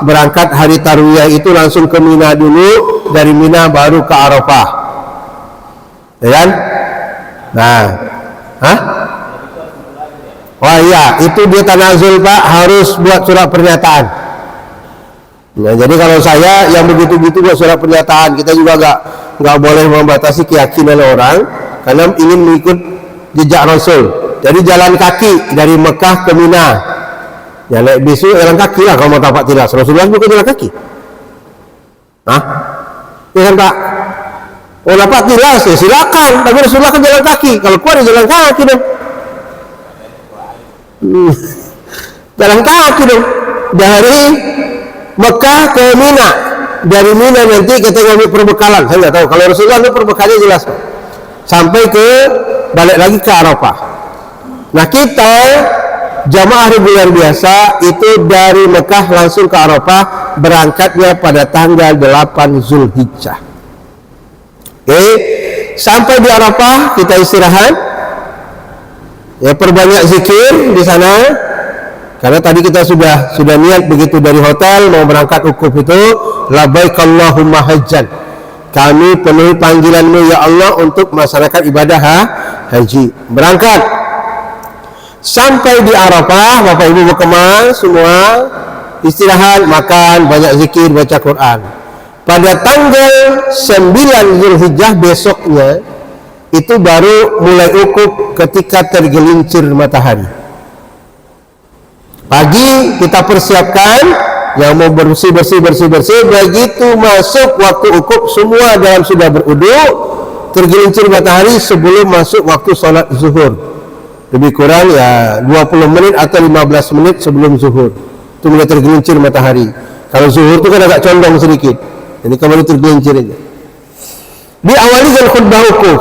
berangkat hari Tarwiyah itu langsung ke Mina dulu, dari Mina baru ke Arafah, ya kan? Nah, oh iya, itu dia tanazul Pak, harus buat surat pernyataan. Nah, jadi kalau saya yang begitu-gitu buat surat pernyataan, kita juga nggak boleh membatasi keyakinan orang, karena ingin mengikut jejak Rasul. Jadi jalan kaki dari Mekah ke Mina. Ya naik bis jalan kaki lah kalau mau tapak tilas. Rasulullah bukan jalan kaki. Ya kan Pak? Oh tapak tilas ya silakan. Tapi Rasulullah kan jalan kaki. Kalau kuat ya jalan kaki dong. Jalan kaki dong. Dari Mekah ke Mina. Dari Mina nanti kita ngambil perbekalan. Saya nggak tahu. Kalau Rasulullah itu perbekalnya jelas Pak. Sampai ke balik lagi ke Arafah. Nah kita jamaah reguler biasa itu dari Mekah langsung ke Arafah, berangkatnya pada tanggal 8 Zulhijjah. Oke, sampai di Arafah kita istirahat, ya perbanyak zikir di sana, karena tadi kita sudah niat begitu dari hotel mau berangkat wukuf itu, labbaik Allahumma hajjan, kami penuhi panggilan-Mu ya Allah untuk melaksanakan ibadah haji. Berangkat sampai di Arafah, Bapak Ibu berkemas semua, istirahat, makan, banyak zikir, baca Quran. Pada tanggal 9 Zulhijjah besoknya itu baru mulai wukuf ketika tergelincir matahari. Pagi kita persiapkan yang mau bersih, begitu masuk waktu wukuf semua dalam sudah berudu, tergelincir matahari sebelum masuk waktu sholat zuhur. Lebih kurang ya 20 menit atau 15 menit sebelum zuhur itu mulai tergelincir matahari. Kalau zuhur itu kan agak condong sedikit, jadi kembali tergelincir aja. Diawali dengan khutbah wukuf.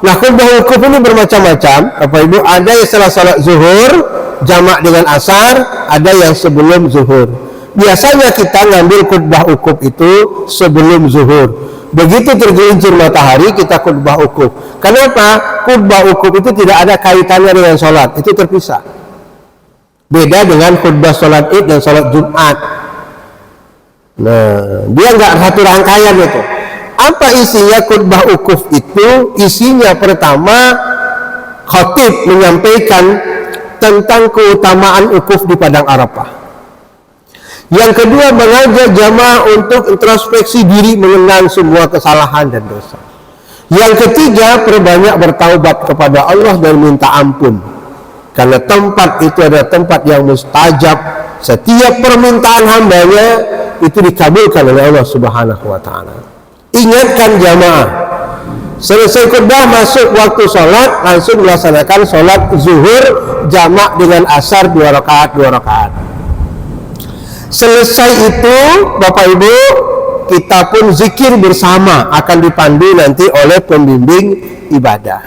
Nah khutbah wukuf ini bermacam-macam Bapak Ibu. Ada yang setelah salat zuhur jamak dengan asar, ada yang sebelum zuhur. Biasanya kita ngambil khutbah wukuf itu sebelum zuhur. Begitu tergelincir matahari kita khutbah wukuf. Kenapa? Khutbah wukuf itu tidak ada kaitannya dengan sholat, itu terpisah. Beda dengan khutbah sholat Id dan sholat Jumat. Nah, dia nggak satu rangkaian itu. Apa isinya khutbah wukuf itu? Isinya pertama khatib menyampaikan tentang keutamaan wukuf di padang Arafah. Yang kedua, mengajak jamaah untuk introspeksi diri, mengenal semua kesalahan dan dosa. Yang ketiga, perbanyak bertaubat kepada Allah dan minta ampun. Karena tempat itu adalah tempat yang mustajab. Setiap permintaan hambanya itu dikabulkan oleh Allah Subhanahu wa Ta'ala. Ingatkan jamaah, selesai khutbah masuk waktu sholat, langsung melaksanakan sholat zuhur jamak dengan asar 2 rakaat. Selesai itu Bapak Ibu, kita pun zikir bersama, akan dipandu nanti oleh pembimbing ibadah.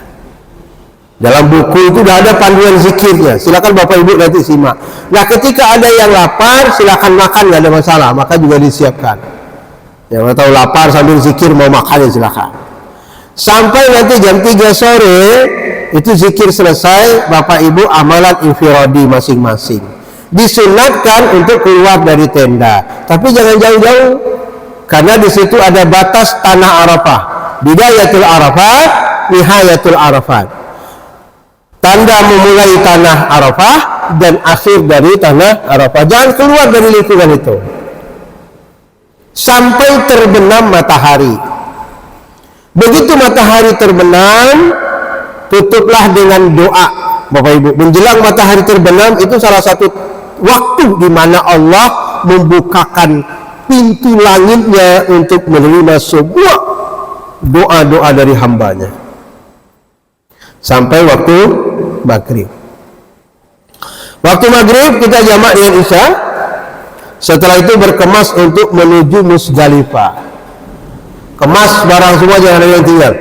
Dalam buku itu sudah ada panduan zikirnya, silakan Bapak Ibu nanti simak. Nah ketika ada yang lapar silakan makan, nggak ada masalah, maka juga disiapkan. Yang tahu lapar sambil zikir mau makan ya silakan. Sampai nanti jam 3 sore itu zikir selesai, Bapak Ibu amalan infiradi masing-masing. Disunatkan untuk keluar dari tenda, tapi jangan jauh-jauh, karena di situ ada batas tanah Arafah, bidayatul Arafat, nihayatul Arafat. Tanda memulai tanah Arafah dan akhir dari tanah Arafah. Jangan keluar dari lingkungan itu sampai terbenam matahari. Begitu matahari terbenam, tutuplah dengan doa Bapak Ibu. Menjelang matahari terbenam itu salah satu waktu di mana Allah membukakan pintu langitnya untuk menerima sebuah doa-doa dari hambanya sampai waktu maghrib. Waktu maghrib kita jamak dengan isya. Setelah itu berkemas untuk menuju Musdalifah. Kemas barang semua, jangan ada yang tinggal.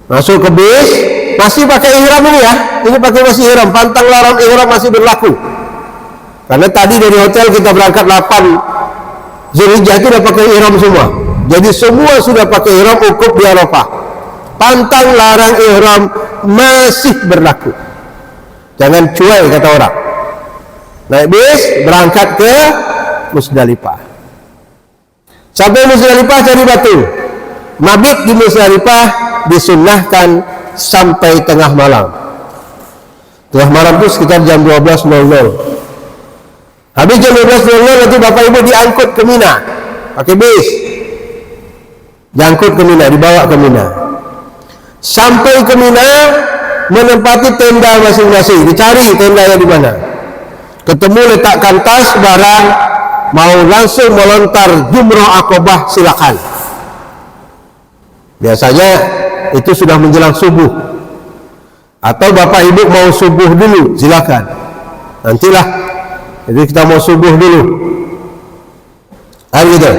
Masuk ke bis, masih pakai ihram ini ya, ini pakai masih ihram, pantang larang ihram masih berlaku. Karena tadi dari hotel kita berangkat 8 Zulhijjah itu udah pakai ihram semua. Jadi semua sudah pakai ihram wukuf di Arafah. Pantang larang ihram masih berlaku. Jangan cuai kata orang. Naik bis berangkat ke Musdalifah. Sampai Musdalifah cari batu. Mabit di Musdalifah disunnahkan sampai tengah malam. Tengah malam itu sekitar jam 12.00. Habis jam 12.00 nanti bapak ibu diangkut ke Mina pakai bis, diangkut ke Mina, dibawa ke Mina. Sampai ke Mina menempati tenda masing-masing, dicari tendanya di mana. Ketemu, letakkan tas barang, mau langsung melontar jumroh akobah, silakan. Biasanya itu sudah menjelang subuh, atau bapak ibu mau subuh dulu, silakan. Nantilah, jadi kita mau subuh dulu, gitu.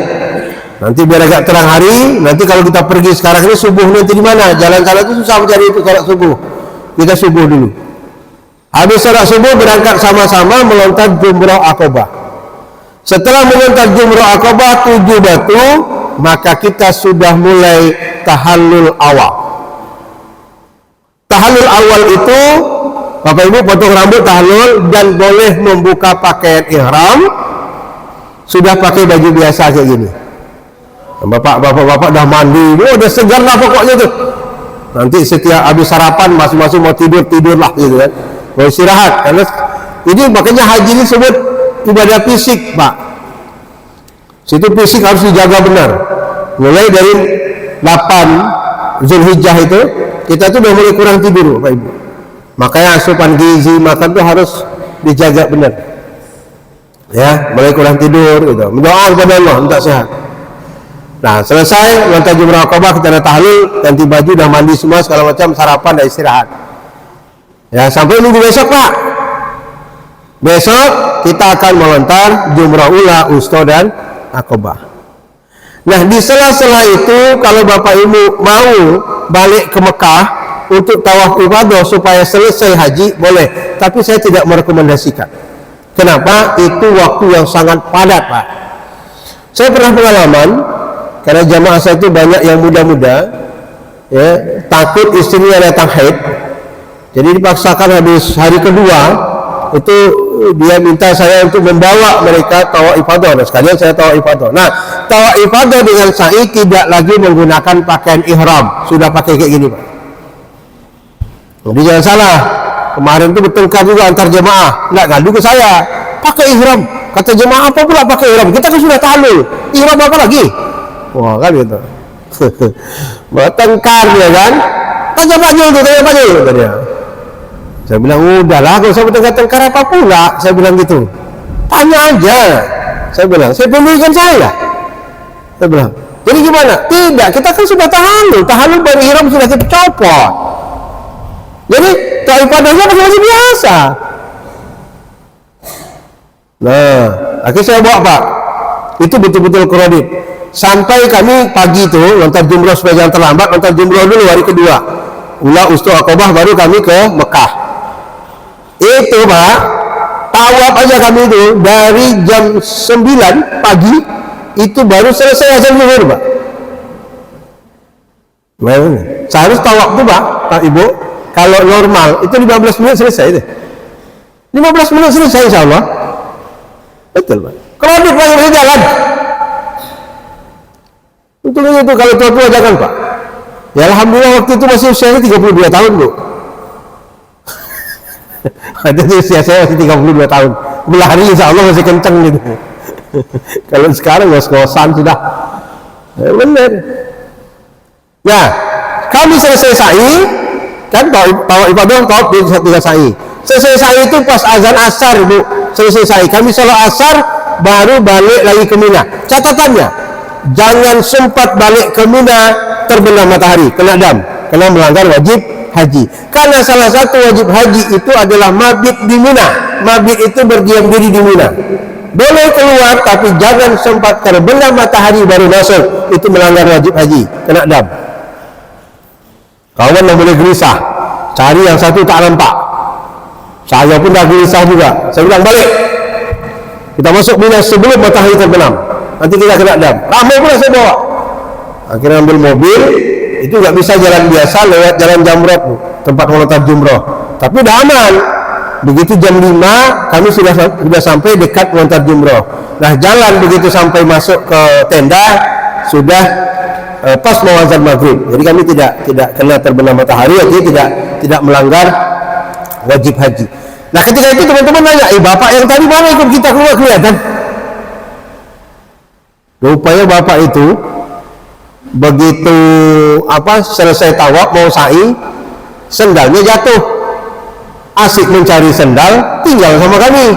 Nanti biar agak terang hari. Nanti kalau kita pergi sekarang ini subuh nanti di mana? Jalan sana itu susah mencari itu sholat subuh. Kita subuh dulu. Habis sholat subuh berangkat sama-sama melontar jumroh akobah. Setelah melontar jumroh akobah 7 batu, maka kita sudah mulai tahallul awal. Tahallul awal itu bapak ibu potong rambut tahallul dan boleh membuka pakaian ihram. Sudah pakai baju biasa kayak gini. Bapak-bapak dah mandi, udah segar lah pokoknya tuh. Nanti setiap habis sarapan masing-masing mau tidur lah gitu kan, mau istirahat. Karena ini makanya haji ini sebut ibadah fisik, Pak. Situ fisik harus dijaga benar. Mulai dari 8 Zulhijjah itu kita tuh udah mulai kurang tidur, Pak Ibu. Makanya asupan gizi makan tuh harus dijaga benar. Ya, mulai kurang tidur gitu. Mendoa kepada Allah minta sehat. Nah, selesai melontar jumroh akobah, kita ada tahlil, ganti baju, dah mandi semua segala macam, sarapan, dah istirahat. Ya, sampai minggu besok, Pak. Besok kita akan melontar jumroh ula, usto dan akobah. Nah, di sela-sela itu kalau Bapak Ibu mau balik ke Mekah untuk tawaf ibadah supaya selesai haji, boleh. Tapi saya tidak merekomendasikan. Kenapa? Itu waktu yang sangat padat, Pak. Saya pernah pengalaman, karena jamaah saya itu banyak yang muda-muda, ya, takut istrinya datang haid, jadi dipaksakan habis hari kedua itu dia minta saya untuk membawa mereka tawaf ifadah, dan sekalian saya tawaf ifadah. Nah, tawaf ifadah dengan sa'i tidak lagi menggunakan pakaian ihram, sudah pakai kayak gini, Pak. Jadi jangan salah, kemarin itu bertengkar juga antar jemaah, nggak ngadu ke saya, pakai ihram, kata jemaah apa pula pakai ihram, kita kan sudah tahlul, ihram apa lagi? Wah, kan gitu. Bertengkar dia kan. Tanya Banyul tuh, tanya Banyul katanya. Saya bilang, udahlah, kalau saya bertengkar apa pula, saya bilang gitu. Tanya aja. Saya bilang, saya pemilikan saya. Saya bilang, jadi gimana? Tidak, kita kan sudah tahalul baru ihram sudah kita copot. Jadi, ibadahnya masih biasa. Nah, akhirnya saya bawa, Pak. Itu betul-betul kredit. Sampai kami pagi itu lontar jumroh supaya jangan terlambat, lontar jumroh dulu hari kedua, ula ustu akobah, baru kami ke Mekah. Itu, Pak, tawaf aja kami itu dari jam 9 pagi itu baru selesai azan zuhur, Pak. Seharus tawaf tuh, Pak Ibu, kalau normal itu 15 menit selesai deh. 15 menit selesai insyaallah. Betul, Pak. Kalau di pinggir jalan itu kalau tua-tua jangan, Pak. Ya alhamdulillah waktu itu masih usianya 32 tahun, Bu. Jadi usia saya masih 32 tahun. Berlari insya Allah masih kenceng gitu. Kalau sekarang ngos-ngosan sudah. Ya, benar. Nah, kami selesai sa'i, kan tawaf ibadah tawaf dengan sa'i. Selesai sa'i itu pas azan asar, Bu. Selesai sa'i, kami sholat asar baru balik lagi ke Mina. Catatannya, jangan sempat balik ke Mina terbenam matahari, kena dam, kena melanggar wajib haji. Karena salah satu wajib haji itu adalah mabit di Mina. Mabit itu berdiam diri di Mina. Boleh keluar, tapi jangan sempat terbenam matahari baru masuk. Itu melanggar wajib haji, kena dam. Kawan yang boleh gelisah, cari yang satu tak nampak. Saya pun dah gelisah juga. Saya bilang balik. Kita masuk Mina sebelum matahari terbenam. Nanti kita kena dam. Ramai pula saya bawa. Akhirnya ambil mobil. Itu nggak bisa jalan biasa, lewat jalan Jamrot, tempat melontar jumroh. Tapi udah aman. Begitu jam 5 kami sudah sampai dekat mengantar jumroh. Nah, jalan begitu sampai masuk ke tenda sudah pas mau azan maghrib. Jadi kami tidak kena terbenam matahari, artinya tidak melanggar wajib haji. Nah, ketika itu teman-teman nanya, bapak yang tadi mana ikut kita keluar kelihatan? Rupanya bapak itu begitu selesai tawaf mau sa'i, sendalnya jatuh. Asik mencari sendal, tinggal sama kami.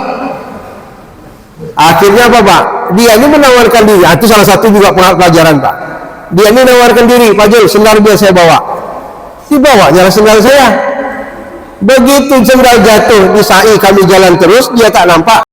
Akhirnya apa, Pak? Dia ini menawarkan diri. Itu salah satu juga pelajaran, Pak. Dia ini menawarkan diri, Pak Jul, sendal biar saya bawa. Dibawa nyala sendal saya. Begitu sendal jatuh di sa'i kami jalan terus, dia tak nampak.